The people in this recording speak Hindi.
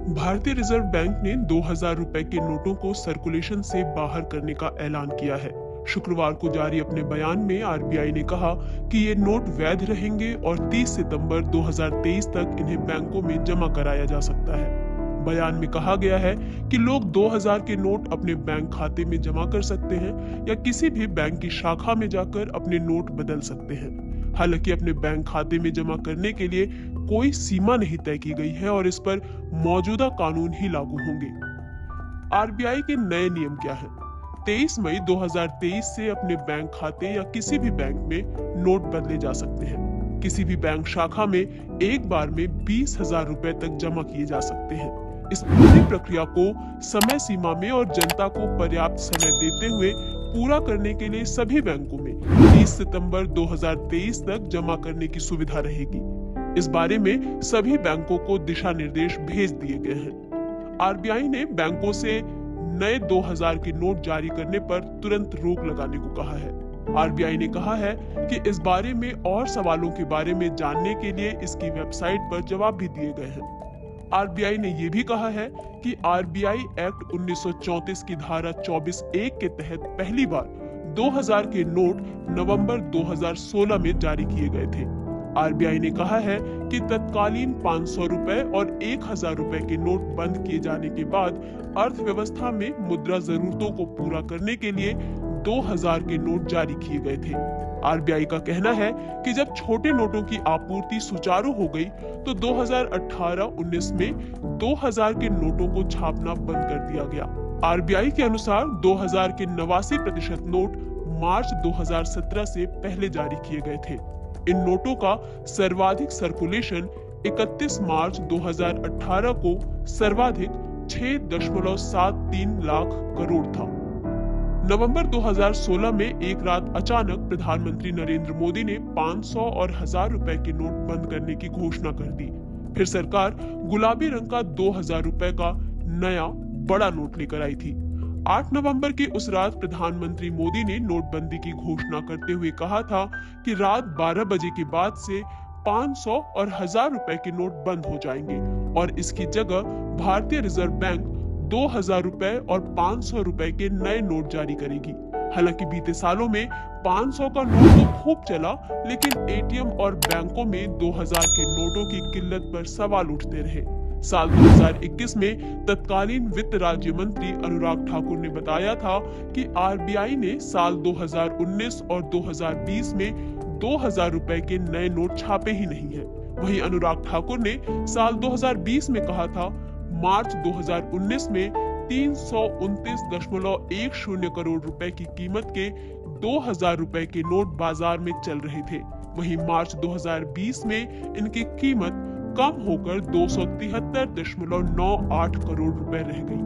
भारतीय रिजर्व बैंक ने 2000 रुपए के नोटों को सर्कुलेशन से बाहर करने का ऐलान किया है। शुक्रवार को जारी अपने बयान में आरबीआई ने कहा कि ये नोट वैध रहेंगे और 30 सितंबर 2023 तक इन्हें बैंकों में जमा कराया जा सकता है। बयान में कहा गया है कि लोग 2000 के नोट अपने बैंक खाते में जमा कर सकते हैं या किसी भी बैंक की शाखा में जाकर अपने नोट बदल सकते हैं। हालांकि अपने बैंक खाते में जमा करने के लिए कोई सीमा नहीं तय की गई है और इस पर मौजूदा कानून ही लागू होंगे। आरबीआई के नए नियम क्या हैं? 23 मई 2023 से अपने बैंक खाते या किसी भी बैंक में नोट बदले जा सकते हैं। किसी भी बैंक शाखा में एक बार में 20,000 रुपए तक जमा किए जा सकते हैं। इस पूरी प्रक्रिया को समय सीमा में और जनता को पर्याप्त समय देते हुए पूरा करने के लिए सभी बैंकों में 30 सितंबर 2023 तक जमा करने की सुविधा रहेगी। इस बारे में सभी बैंकों को दिशा निर्देश भेज दिए गए हैं। आरबीआई ने बैंकों से नए 2000 के नोट जारी करने पर तुरंत रोक लगाने को कहा है। आरबीआई ने कहा है कि इस बारे में और सवालों के बारे में जानने के लिए इसकी वेबसाइट पर जवाब भी दिए गए हैं। आरबीआई ने यह भी कहा है कि आरबीआई एक्ट 1934 की धारा 24(1) के तहत पहली बार 2000 के नोट नवंबर 2016 में जारी किए गए थे। आरबीआई ने कहा है कि तत्कालीन 500 रुपए और 1000 रुपए के नोट बंद किए जाने के बाद अर्थव्यवस्था में मुद्रा जरूरतों को पूरा करने के लिए 2000 के नोट जारी किए गए थे। आरबीआई का कहना है कि जब छोटे नोटों की आपूर्ति सुचारू हो गई तो 2018-19 में 2000 के नोटों को छापना बंद कर दिया गया। आरबीआई के अनुसार 2000 के 89% नोट मार्च 2017 से पहले जारी किए गए थे। इन नोटों का सर्वाधिक सर्कुलेशन 31 मार्च 2018 को सर्वाधिक 6.73 लाख करोड़ था। नवंबर 2016 में एक रात अचानक प्रधानमंत्री नरेंद्र मोदी ने 500 और 1000 रुपए के नोट बंद करने की घोषणा कर दी। फिर सरकार गुलाबी रंग का 2000 रुपए का नया बड़ा नोट लेकर आई थी। 8 नवंबर की उस रात प्रधानमंत्री मोदी ने नोटबंदी की घोषणा करते हुए कहा था कि रात 12 बजे के बाद से 500 और 1000 रुपए के नोट बंद हो जाएंगे और इसकी जगह भारतीय रिजर्व बैंक 2000 रुपए और 500 रुपए के नए नोट जारी करेगी। हालांकि बीते सालों में 500 का नोट तो खूब चला, लेकिन एटीएम और बैंकों में 2000 के नोटों की किल्लत पर सवाल उठते रहे। साल 2021 में तत्कालीन वित्त राज्य मंत्री अनुराग ठाकुर ने बताया था कि आरबीआई ने साल 2019 और 2020 में 2000 रुपए के नए नोट छापे ही नहीं है। वहीं अनुराग ठाकुर ने साल 2020 में कहा था मार्च 2019 में 329.10 करोड़ रुपए की कीमत के 2000 रुपए के नोट बाजार में चल रहे थे। वहीं मार्च 2020 में इनकी कीमत कम होकर 273.98 करोड़ रुपए रह गई।